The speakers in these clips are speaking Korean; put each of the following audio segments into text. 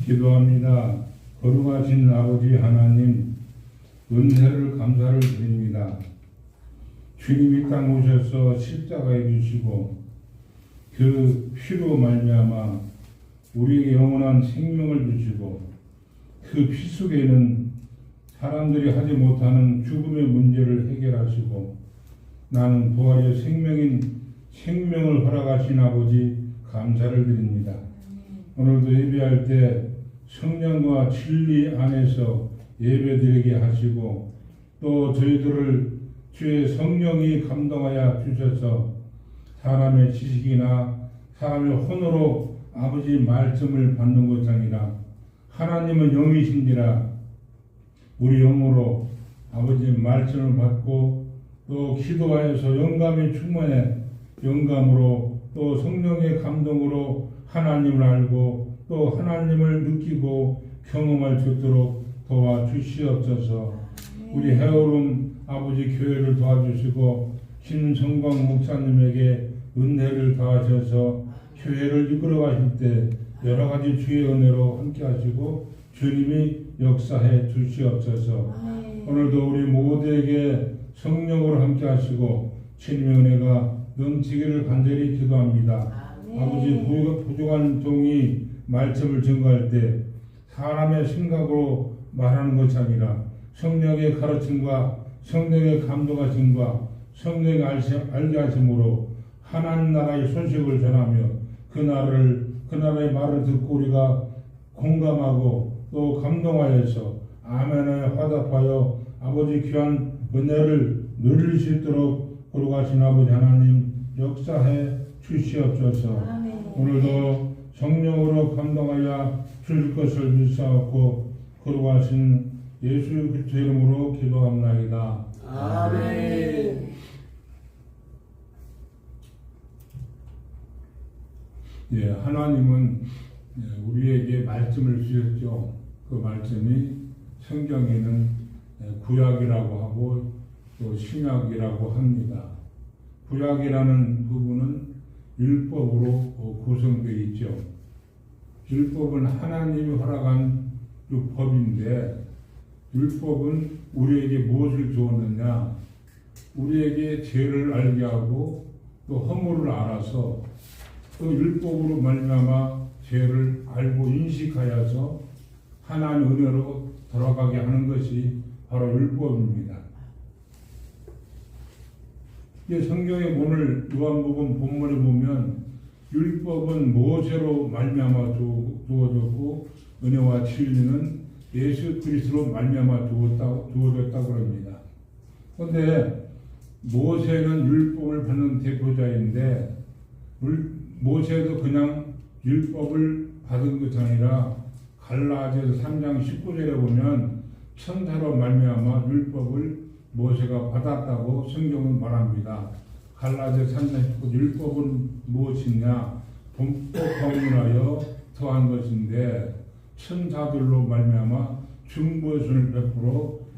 기도합니다. 거룩하신 아버지 하나님, 은혜를 감사를 드립니다. 주님이 땅 오셔서 십자가에 주시고 그 피로 말미암아 우리에게 영원한 생명을 주시고 그 피 속에는 사람들이 하지 못하는 죽음의 문제를 해결하시고 나는 부활의 생명을 허락하신 아버지 감사를 드립니다. 오늘도 예배할 때 성령과 진리 안에서 예배드리게 하시고 또 저희들을 주의 성령이 감동하여 주셔서 사람의 지식이나 사람의 혼으로 아버지 말씀을 받는 것이 아니라 하나님은 영이신지라 우리 영으로 아버지 말씀을 받고 또 기도하여서 영감이 충만해 영감으로 또 성령의 감동으로 하나님을 알고 또 하나님을 느끼고 경험할 수 있도록 도와주시옵소서. 우리 해오름 아버지 교회를 도와주시고 김성광 목사님에게 은혜를 더하셔서 교회를 이끌어 가실 때 여러 가지 주의 은혜로 함께 하시고 주님이 역사해 주시옵소서. 오늘도 우리 모두에게 성령으로 함께 하시고 주님의 은혜가 넘치기를 간절히 기도합니다. 아버지 부족한 종이 말씀을 증거할 때 사람의 생각으로 말하는 것이 아니라 성령의 가르침과 성령의 감동하심과 성령의 알게 하심으로 하나님 나라의 소식을 전하며 그 나라의 말을 듣고 우리가 공감하고 또 감동하여서 아멘에 화답하여 아버지 귀한 은혜를 누릴 수 있도록 거룩하신 아버지 하나님 역사해 주시옵소서. 오늘도 성령으로 감동하여 주실 것을 믿사옵고 거룩하신 예수 그리스도 이름으로 기도합나이다. 아멘. 예, 하나님은 우리에게 말씀을 주셨죠. 그 말씀이 성경에는 구약이라고 하고 또 신약이라고 합니다. 구약이라는 부분은 율법으로 구성되어 있죠. 율법은 하나님이 허락한 법인데 율법은 우리에게 무엇을 주었느냐? 우리에게 죄를 알게 하고 또 허물을 알아서 그 율법으로 말미암아 죄를 알고 인식하여서 하나님 은혜로 돌아가게 하는 것이 바로 율법입니다. 성경의 오늘 요한복음 본문에 보면 율법은 모세로 말미암아 주어졌고 은혜와 진리는 예수 그리스도로 말미암아 주어졌다고 합니다. 그런데 모세는 율법을 받는 대표자인데 모세도 그냥 율법을 받은 것이 아니라 갈라디아서 3장 19절에 보면 천사로 말미암아 율법을 모세가 받았다고 성경은 말합니다. 갈라디아서 3장 19절 율법은 무엇이냐? 범법 법문하여 더한 것인데 천사들로 말미암아 중보선을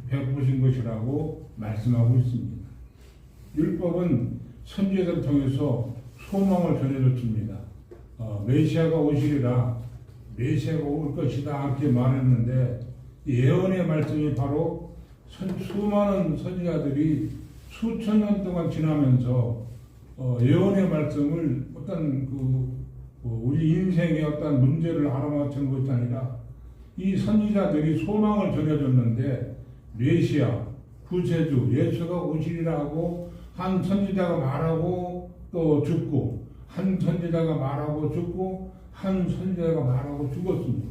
베푸신 것이라고 말씀하고 있습니다. 율법은 선지자를 통해서 소망을 전해줬습니다. 메시아가 오시리라, 메시아가 올 것이다 이렇게 말했는데 예언의 말씀이 바로 수많은 선지자들이 수천 년 동안 지나면서 예언의 말씀을 어떤 우리 인생의 어떤 문제를 알아맞힌 것이 아니라 이 선지자들이 소망을 전해줬는데 메시아, 구세주, 예수가 오시리라고 한 선지자가 말하고 또 죽고 한 선지자가 말하고 죽고 한 선지자가 말하고 죽었습니다.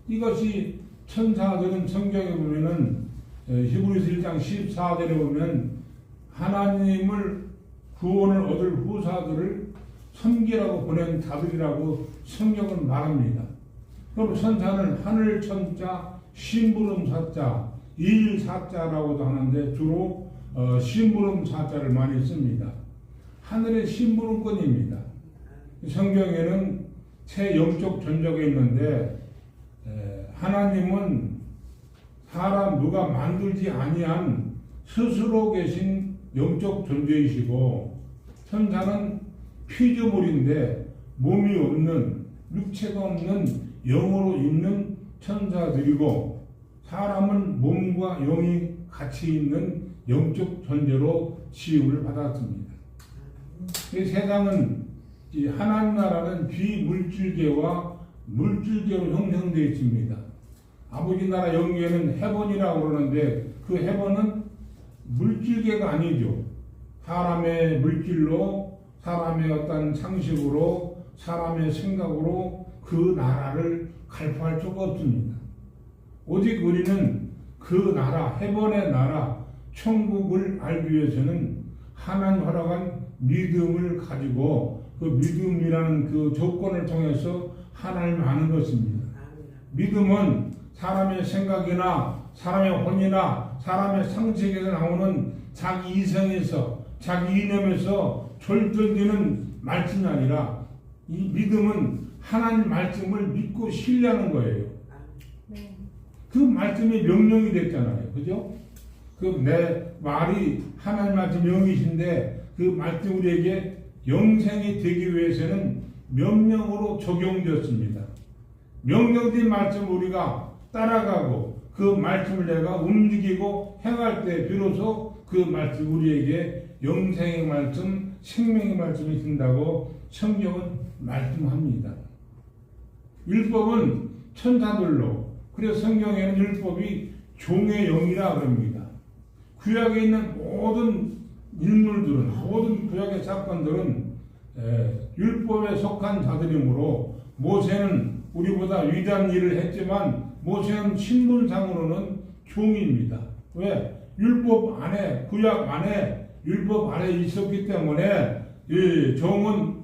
이것이 천사들은 성경에 보면은 히브리서 1장 14절에 보면 하나님을 구원을 얻을 후사들을 섬기라고 보낸 자들이라고 성경은 말합니다. 그럼 천사는 하늘 천자, 심부름 사자, 일사자라고도 하는데 주로 심부름 사자를 많이 씁니다. 하늘의 심부름꾼입니다. 성경에는 새 영적 존재가 있는데 하나님은 사람 누가 만들지 아니한 스스로 계신 영적 존재이시고 천사는 피조물인데 몸이 없는 육체가 없는 영으로 있는 천사들이고 사람은 몸과 영이 같이 있는 영적 존재로 지음을 받았습니다. 이 세상은 이 하나님 나라는 비물질계와 물질계로 형성되어 있습니다. 아버지 나라 영계는 해본이라고 그러는데 그 해본은 물질계가 아니죠. 사람의 물질로, 사람의 어떤 상식으로, 사람의 생각으로 그 나라를 갈파할 수가 없습니다. 오직 우리는 그 나라, 해본의 나라, 천국을 알기 위해서는 하나님 허락한 믿음을 가지고 그 믿음이라는 그 조건을 통해서 하나님을 아는 것입니다. 믿음은 사람의 생각이나 사람의 혼이나 사람의 상식에서 나오는 자기 이성에서 자기 이념에서 졸졸되는 말씀이 아니라 이 믿음은 하나님 말씀을 믿고 신뢰하는 거예요. 그 말씀이 명령이 됐잖아요. 그죠? 그 내 말이 하나님 말씀 명이신데 그 말씀 우리에게 영생이 되기 위해서는 명령으로 적용되었습니다. 명령된 말씀 우리가 따라가고 그 말씀을 내가 움직이고 행할 때 비로소 그 말씀 우리에게 영생의 말씀, 생명의 말씀이 된다고 성경은 말씀합니다. 율법은 천사들로, 그래서 성경에는 율법이 종의 영이라 그럽니다. 구약에 있는 모든 인물들은, 모든 구약의 사건들은 율법에 속한 자들이므로 모세는 우리보다 위대한 일을 했지만 모세는 신분상으로는 종입니다. 왜? 율법 안에, 구약 안에, 율법 안에 있었기 때문에 이 종은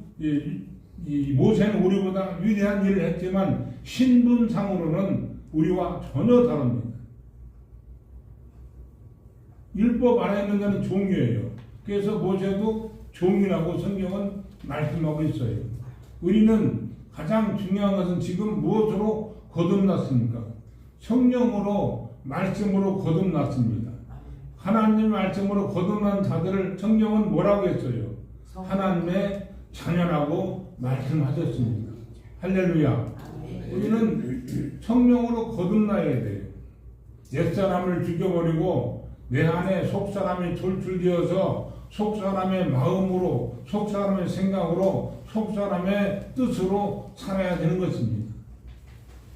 이 모세는 우리보다 위대한 일을 했지만 신분상으로는 우리와 전혀 다릅니다. 율법 안에 있는 자는 종이에요. 그래서 모세도 종이라고 성경은 말씀하고 있어요. 우리는 가장 중요한 것은 지금 무엇으로 거듭났습니까? 성령으로, 말씀으로 거듭났습니다. 하나님 말씀으로 거듭난 자들을 성경은 뭐라고 했어요? 하나님의 자녀라고 말씀하셨습니다. 할렐루야. 우리는 성령으로 거듭나야 돼요. 옛사람을 죽여버리고 내 안에 속사람이 돌출되어서 속사람의 마음으로, 속사람의 생각으로, 속사람의 뜻으로 살아야 되는 것입니다.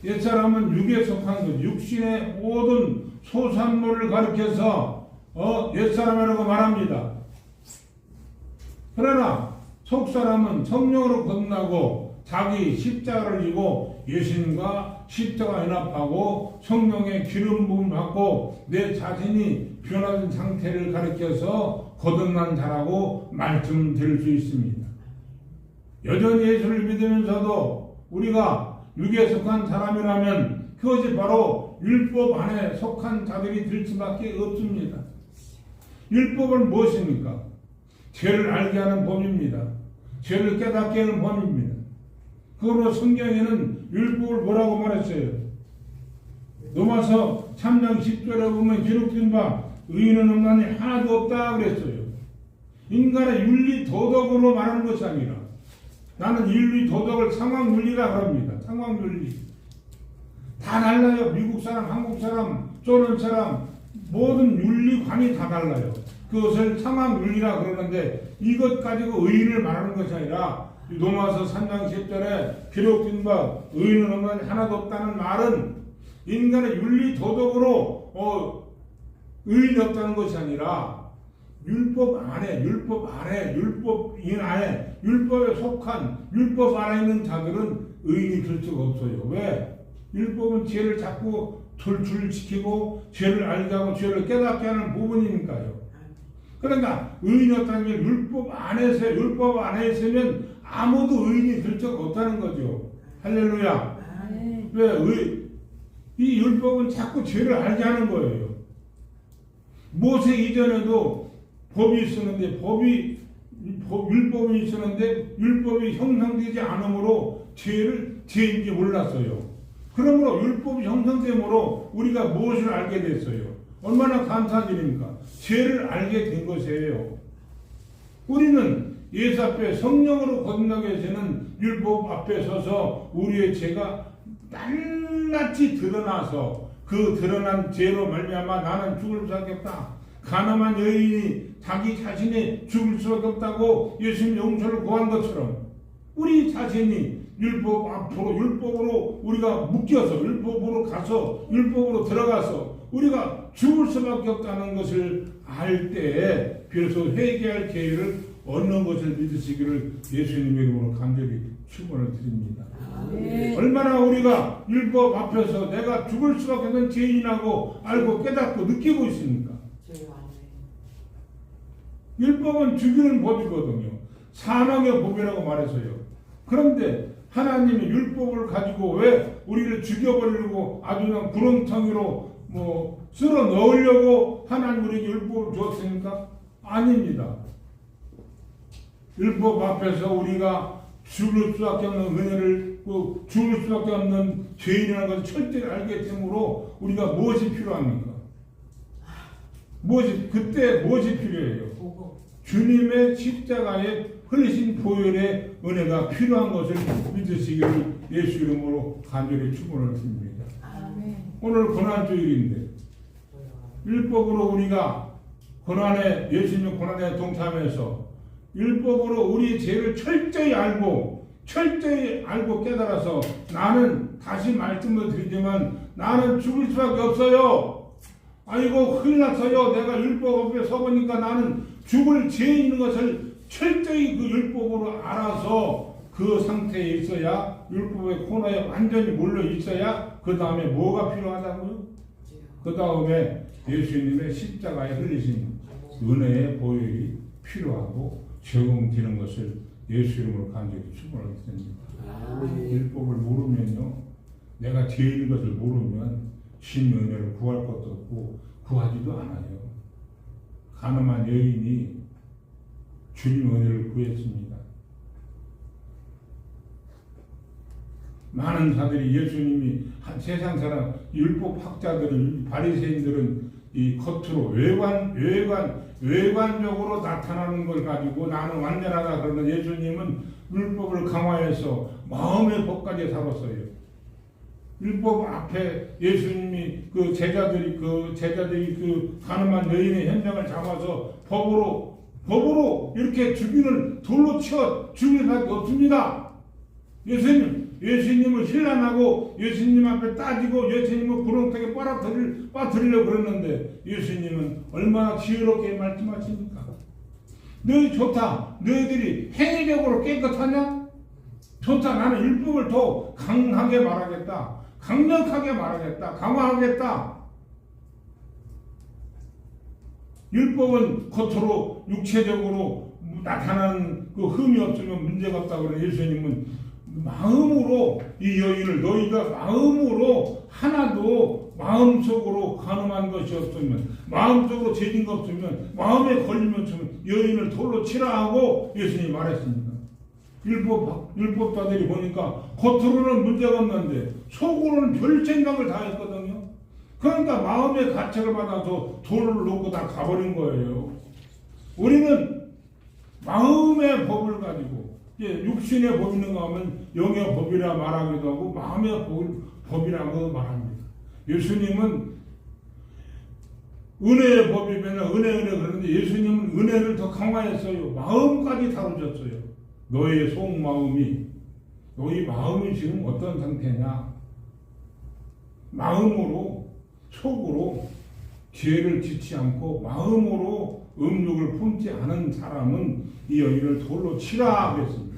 옛사람은 육에 속한 것, 육신의 모든 소산물을 가리켜서 옛사람이라고 말합니다. 그러나 속사람은 성령으로 거듭나고 자기 십자가를 지고 예수님과 십자가 연합하고 성령의 기름 부음 받고 내 자신이 변화된 상태를 가리켜서 거듭난 자라고 말씀드릴 수 있습니다. 여전히 예수를 믿으면서도 우리가 육에 속한 사람이라면 그것이 바로 율법 안에 속한 자들이 될 수밖에 없습니다. 율법은 무엇입니까? 죄를 알게 하는 법입니다. 죄를 깨닫게 하는 법입니다. 그러므로 성경에는 율법을 뭐라고 말했어요? 로마서 3장 10절에 보면 기록된 바 의인은 없나니 하나도 없다 그랬어요. 인간의 윤리 도덕으로 말하는 것이 아니라 나는 윤리 도덕을 상황윤리라 그럽니다. 상황윤리 다 달라요. 미국 사람, 한국 사람, 소련 사람 모든 윤리관이 다 달라요. 그것을 상황윤리라 그러는데 이것 가지고 의인을 말하는 것이 아니라 로마서 3장 10절에 기록된 바 의인은 없나니 하나도 없다는 말은 인간의 윤리 도덕으로 의인이 없다는 것이 아니라 율법 안에, 율법인 안에, 율법에 속한, 율법 안에 있는 자들은 의인이 될 수가 없어요. 왜? 율법은 죄를 자꾸 돌출시키고 죄를 알게 하고 죄를 깨닫게 하는 부분이니까요. 그러니까 의인이 없다는 게 율법 안에 있으면 아무도 의인이 될 수가 없다는 거죠. 할렐루야. 왜? 이 율법은 자꾸 죄를 알게 하는 거예요. 모세 이전에도 법이 있었는데 율법이 있었는데 율법이 형성되지 않으므로 죄인지 몰랐어요. 그러므로 율법이 형성되므로 우리가 무엇을 알게 됐어요? 얼마나 감사한 일입니까? 죄를 알게 된 것이에요. 우리는 예수 앞에 성령으로 거듭나기 위해서는 율법 앞에 서서 우리의 죄가 낱낱이 드러나서 그 드러난 죄로 말미암아 나는 죽을 수밖에 없다. 가늠한 여인이 자기 자신이 죽을 수밖에 없다고 예수님 용서를 구한 것처럼 우리 자신이 율법 앞으로 율법으로 우리가 묶여서 율법으로 가서 율법으로 들어가서 우리가 죽을 수밖에 없다는 것을 알 때에 비로소 회개할 기회를 얻는 것을 믿으시기를 예수님의 이름으로 간절히 축원을 드립니다. 얼마나 우리가 율법 앞에서 내가 죽을 수밖에 없는 죄인이라고 알고 깨닫고 느끼고 있습니까? 율법은 죽이는 법이거든요. 사망의 법이라고 말해서요. 그런데 하나님이 율법을 가지고 왜 우리를 죽여버리려고 아주 그냥 구렁텅이로 쓸어 넣으려고 하나님 우리에게 율법을 주었습니까? 아닙니다. 율법 앞에서 우리가 죽을 수밖에 없는 은혜를 죽을 수밖에 없는 죄인이라는 것을 철저히 알게 되므로 우리가 무엇이 필요합니까? 그때 무엇이 필요해요? 주님의 십자가의 흘리신 보혈의 은혜가 필요한 것을 믿으시기를 예수 이름으로 간절히 축원을 드립니다. 오늘 고난주일인데 율법으로 우리가 예수님의 고난에 동참해서 율법으로 우리 죄를 철저히 알고 깨달아서 나는 다시 말씀을 드리지만 나는 죽을 수밖에 없어요. 아이고 큰일 났어요. 내가 율법 앞에 서보니까 나는 죽을 죄 있는 것을 철저히 그 율법으로 알아서 그 상태에 있어야 율법의 코너에 완전히 몰려 있어야 그 다음에 뭐가 필요하다고요? 그 다음에 예수님의 십자가에 흘리신 은혜의 보혈이 필요하고 적용되는 것을 예수 이름으로 간절히 축원을 드립니다. 율법을 모르면요, 내가 죄인 것을 모르면 주님의 은혜를 구할 것도 없고 구하지도 않아요. 가늠한 여인이 주님의 은혜를 구했습니다. 많은 자들이 예수님이 세상 사람 율법 학자들은 바리새인들은 이 겉으로 외관적으로 나타나는 걸 가지고 나는 완전하다 그러는 예수님은 율법을 강화해서 마음의 법까지 다뤘어요. 율법 앞에 예수님이 그 제자들이 그 가늠한 여인의 현장을 잡아서 법으로 이렇게 죽이는 돌로 치어 죽일 수밖에 없습니다. 예수님을 힐난하고 예수님 앞에 따지고 예수님을 구렁텅이에 빠뜨리려고 그랬는데 예수님은 얼마나 지혜롭게 말씀하십니까? 너희 좋다. 너희들이 행위적으로 깨끗하냐? 좋다. 나는 율법을 더 강하게 말하겠다. 강력하게 말하겠다. 강화하겠다. 율법은 겉으로 육체적으로 나타나는 그 흠이 없으면 문제가 없다고 그러는 예수님은 마음으로 이 여인을 너희가 마음으로 하나도 마음속으로 간음한 것이 없으면 마음속으로 죄진 것 없으면 마음에 걸리면 여인을 돌로 치라 하고 예수님이 말했습니다. 율법자들이 보니까 겉으로는 문제가 없는데 속으로는 별 생각을 다 했거든요. 그러니까 마음의 가책을 받아서 돌을 놓고 다 가버린 거예요. 우리는 마음의 법을 가지고 육신의 법 있는가 하면 영의 법이라 말하기도 하고 마음의 법이라고 말합니다. 예수님은 은혜의 법이면 은혜 그러는데 예수님은 은혜를 더 강화했어요. 마음까지 다루셨어요. 너의 속마음이 너희 마음이 지금 어떤 상태냐? 마음으로 속으로 죄를 짓지 않고 마음으로 음욕을 품지 않은 사람은 이 여인을 돌로 치라 그랬습니다.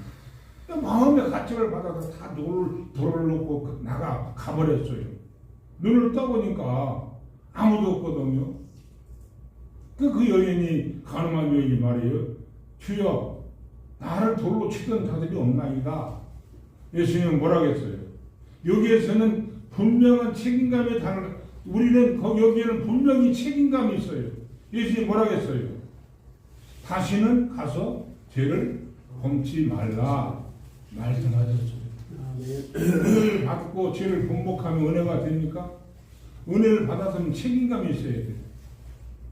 마음의 가책을 받아서 다 돌을 놓고 가버렸어요. 눈을 떠보니까 아무도 없거든요. 그 여인이 가늠한 여인이 말이에요. 주여 나를 돌로 치던 자들이 없나이다. 예수님은 뭐라고 했어요? 여기에서는 분명한 책임감이 우리는 여기에는 분명히 책임감이 있어요. 예수님이 뭐라고 했어요? 다시는 가서 죄를 범치 말라 말씀하셨어요. 은혜를 받고 죄를 번복하면 은혜가 됩니까? 은혜를 받았으면 책임감이 있어야 돼요.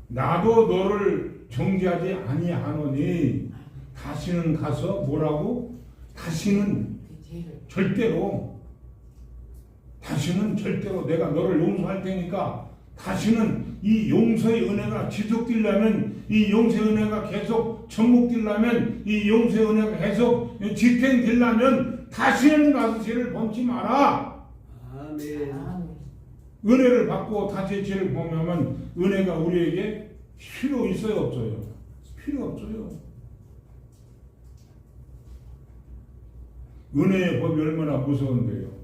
나도 너를 정죄하지 아니하노니 다시는 가서 뭐라고? 다시는 절대로 다시는 절대로 내가 너를 용서할 테니까 다시는 이 용서의 은혜가 지속되려면, 이 용서의 은혜가 계속 접목되려면, 이 용서의 은혜가 계속 지탱되려면 다시는 가서 죄를 범치 마라. 아멘. 은혜를 받고 다시 죄를 범하면 은혜가 우리에게 필요 있어요, 없어요? 필요 없어요. 은혜의 법이 얼마나 무서운데요.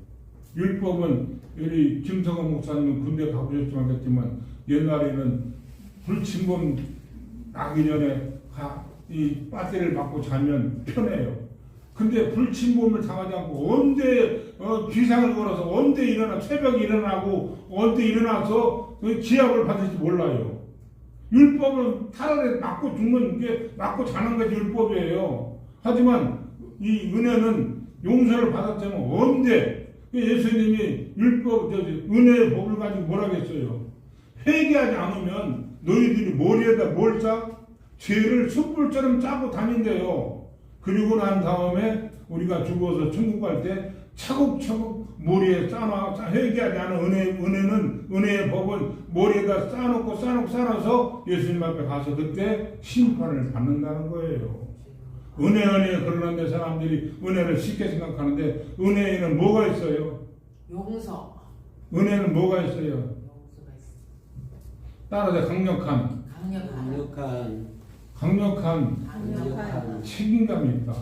율법은 우리 김성원 목사님은 군대 가보셨지만 그랬지만 옛날에는 불침범 나기 전에 이 배터리를 맞고 자면 편해요. 근데 불침범을 당하지 않고 언제 비상을 걸어서 언제 새벽에 일어나고 언제 일어나서 기합을 받을지 몰라요. 율법은 차라리 맞고 죽는 게 맞고 자는 것이 율법이에요. 하지만 이 은혜는 용서를 받았지만 언제 예수님이 은혜의 법을 가지고 뭐라겠어요? 회개하지 않으면 너희들이 머리에다 뭘 짜? 죄를 숯불처럼 짜고 다닌대요. 그리고 난 다음에 우리가 죽어서 천국 갈 때 차곡차곡 머리에 쌓아 회개하지 않은 은혜의 법은 머리에다 쌓아서 예수님 앞에 가서 그때 심판을 받는다는 거예요. 은혜 그러는데 사람들이 은혜를 쉽게 생각하는데 은혜에는 뭐가 있어요? 용서. 은혜는 뭐가 있어요? 용서가 있어. 따라서 강력한 책임감이 있다.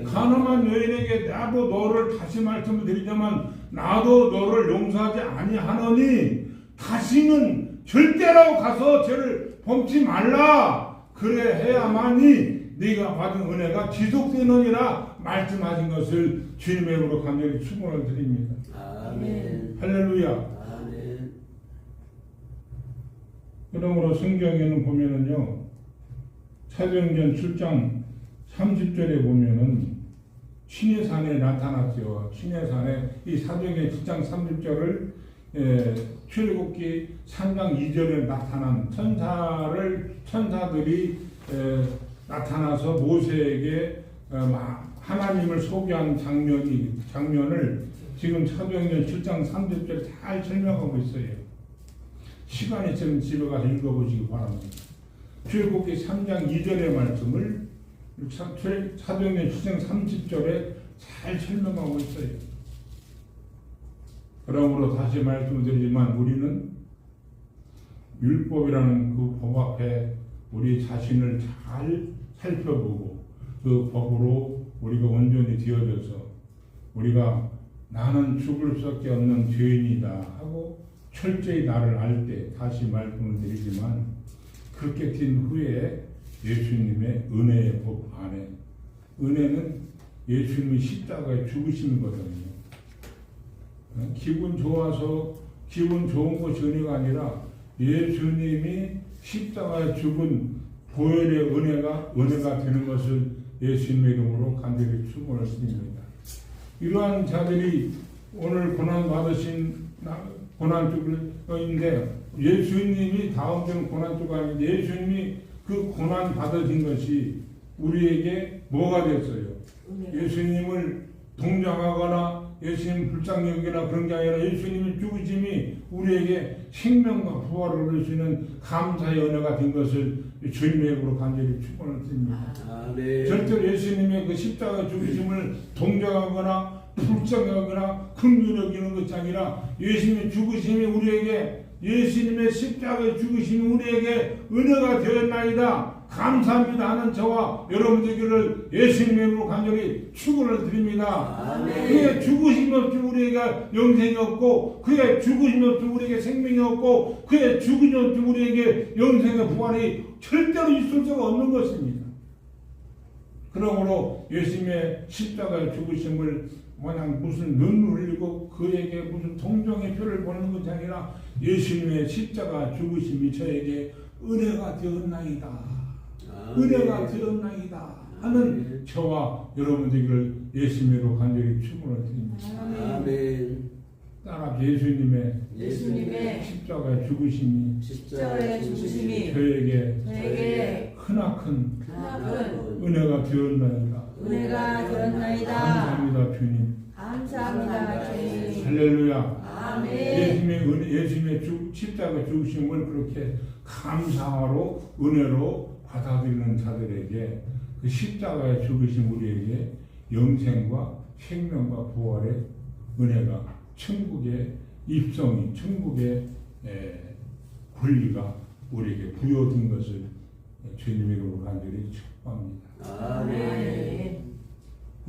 가늠한 여인에게 나도 너를 다시 말씀을 드리자면 나도 너를 용서하지 아니하노니 다시는 절대로 가서 죄를 범치 말라. 그래 해야만이 네가 받은 은혜가 지속되느니라 말씀하신 것을 주님의 이름으로 간절히 축원을 드립니다. 아멘. 할렐루야. 아멘. 그러므로 성경에는 보면은요, 사도행전 7장 30절에 보면은 신의 산에 나타났죠. 신의 산에 이 사도행전 7장 30절을 출애굽기 3장 2절에 나타난 천사들이 나타나서 모세에게 하나님을 소개한 장면을 지금 사도행전 7장 30절 잘 설명하고 있어요. 시간이 있으면 집에 가서 읽어보시기 바랍니다. 출애굽기 3장 2절의 말씀을 사도행전 7장 30절에 잘 설명하고 있어요. 그러므로 다시 말씀드리지만 우리는 율법이라는 그 법 앞에 우리 자신을 잘 살펴보고 그 법으로 우리가 온전히 되어져서 우리가 나는 죽을 수밖에 없는 죄인이다 하고 철저히 나를 알 때 다시 말씀을 드리지만 그렇게 된 후에 예수님의 은혜의 법 안에 은혜는 예수님의 십자가의 죽으심이거든요. 기분 좋아서 기분 좋은 것이 은혜가 아니라 예수님이 십자가에 죽은 보혈의 은혜가 되는 것을 예수님의 이름으로 간절히 축원을 드립니다. 이러한 자들이 오늘 고난 받으신 고난 쪽인데 예수님이 다음 주는 고난 쪽 아닌데 예수님이 그 고난 받으신 것이 우리에게 뭐가 됐어요? 예수님을 동정하거나 예수님 불쌍히 여기나 그런 게 아니라 예수님의 죽으심이 우리에게 생명과 부활을 얻을 수 있는 감사의 은혜가 된 것을 주님의 이름으로 간절히 축원을 드립니다. 아멘. 절대로 예수님의 그 십자가 죽으심을 동정하거나 불쌍히 여기나 긍휼히 여기는 것이 아니라 예수님의 죽으심이 우리에게 예수님의 십자가의 죽으심이 우리에게 은혜가 되었나이다. 감사합니다 하는 저와 여러분들에게를 예수님의 이름으로 간절히 축원을 드립니다. 아멘. 그의 죽으심이 없으면 우리에게 영생이 없고 그의 죽으심이 없으면 우리에게 생명이 없고 그의 죽으심이 없으면 우리에게 영생의 부활이 절대로 있을 수가 없는 것입니다. 그러므로 예수님의 십자가의 죽으심을 마냥 무슨 눈물 흘리고 그에게 무슨 동정의 표를 보는 것이 아니라 예수님의 십자가 죽으심이 저에게 은혜가 되었나이다. 은혜가 되었나이다 하는 저와 여러분들을 예수님으로 간절히 축원을 드립니다. 아멘. 따라 예수님의 십자가의 죽으심이 저에게 크나큰 은혜가 되었나이다. 은혜가 되었나이다. 감사합니다 주님. 감사합니다 주님. 할렐루야. 아멘. 예수님의 십자가 죽으심을 그렇게 감사하로 은혜로 받아들이는 자들에게 그 십자가의 죽으심 우리에게 영생과 생명과 부활의 은혜가 천국의 입성이 천국의 권리가 우리에게 부여된 것을 주님의 이름으로 간절히 축복합니다. 아멘.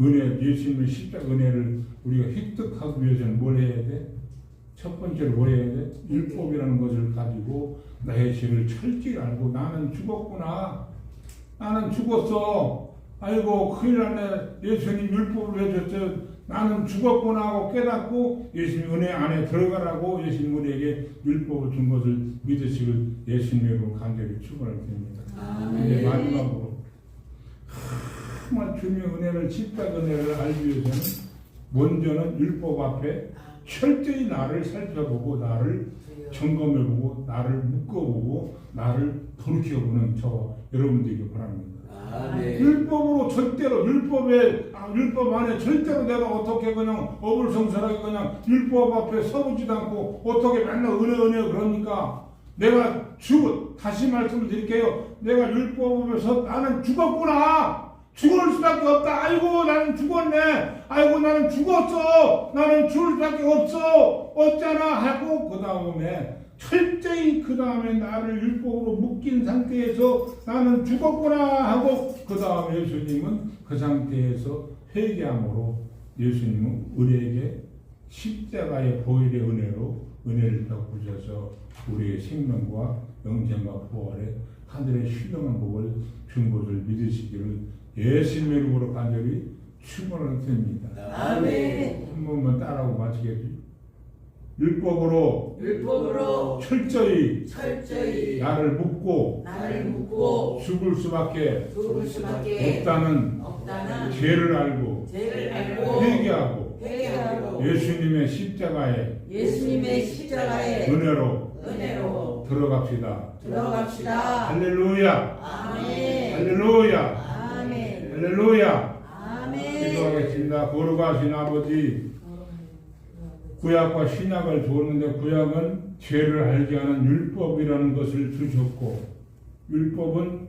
은혜, 예수님의 십자가 은혜를 우리가 획득하기 위해서는 뭘 해야 돼? 첫 번째로 뭘 해야 돼? 율법이라는 것을 가지고 나의 죄를 철저히 알고 나는 죽었구나. 나는 죽었어. 아이고 큰일 났네. 예수님 율법을 왜 줬어요? 나는 죽었구나 하고 깨닫고 예수님 은혜 안에 들어가라고 예수님 우리에게 율법을 준 것을 믿으시길 예수님으로 간절히 축원을 드립니다. 이제 마지막으로 정말 주님의 은혜를 십자가 은혜를 알기 위해서는 먼저는 율법 앞에 철저히 나를 살펴보고 나를 점검해보고 나를 묶어보고 나를 돌이켜보는 저와 여러분들에게 바랍니다. 아멘. 율법으로 절대로 율법 안에 절대로 내가 어떻게 그냥 어불성설하게 그냥 율법 앞에 서보지도 않고 어떻게 맨날 은혜 그러니까 내가 다시 말씀을 드릴게요. 내가 율법 앞에서 나는 죽었구나. 죽을 수밖에 없다. 아이고 나는 죽었네. 아이고 나는 죽었어. 나는 죽을 수밖에 없어. 어쩌나 하고 그 다음에 철저히 그 다음에 나를 율법으로 묶인 상태에서 나는 죽었구나 하고 그 다음에 예수님은 그 상태에서 회개함으로 예수님은 우리에게 십자가의 보혈의 은혜로 은혜를 베푸셔서 우리의 생명과 영생과 부활의 하늘의 신령한 복을 준 것을 믿으시기를 예수님의 이름으로 간절히 축원을 드립니다. 아멘. 한 번만 따라하고 마치겠지. 율법으로 철저히 나를 묶고 죽을 수밖에 없다는 죄를 알고 회개하고 예수님의 십자가에 은혜로 들어갑시다. 할렐루야. 할렐루야. 할렐루야. 기도하겠습니다. 거룩하신 아버지, 구약과 신약을 주었는데 구약은 죄를 알게 하는 율법이라는 것을 주셨고 율법은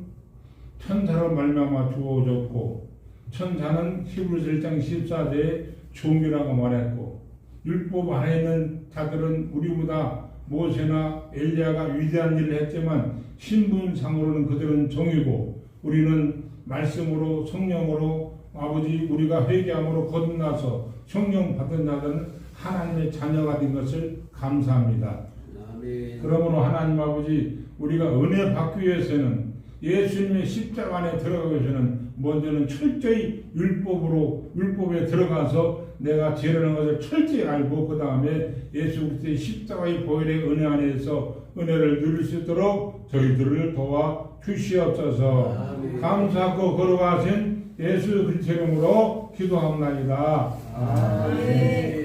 천사로 말미암아 주어졌고 천사는 히브리서 1장 14절에 종이라고 말했고 율법 안에 있는 자들은 우리보다 모세나 엘리야가 위대한 일을 했지만 신분상으로는 그들은 종이고 우리는 말씀으로 성령으로 아버지 우리가 회개함으로 거듭나서 성령 받은 자들은 하나님의 자녀가 된 것을 감사합니다. 아멘. 그러므로 하나님 아버지 우리가 은혜 받기 위해서는 예수님의 십자가 안에 들어가기 위해서는 먼저는 철저히 율법에 들어가서 내가 죄라는 것을 철저히 알고 그 다음에 예수 그리스도의 십자가의 보혈의 은혜 안에서 은혜를 누릴 수 있도록 저희들을 도와 주시옵소서. 아멘. 감사하고 거룩하신 예수 그리스도 이름으로 기도합니다. 아멘.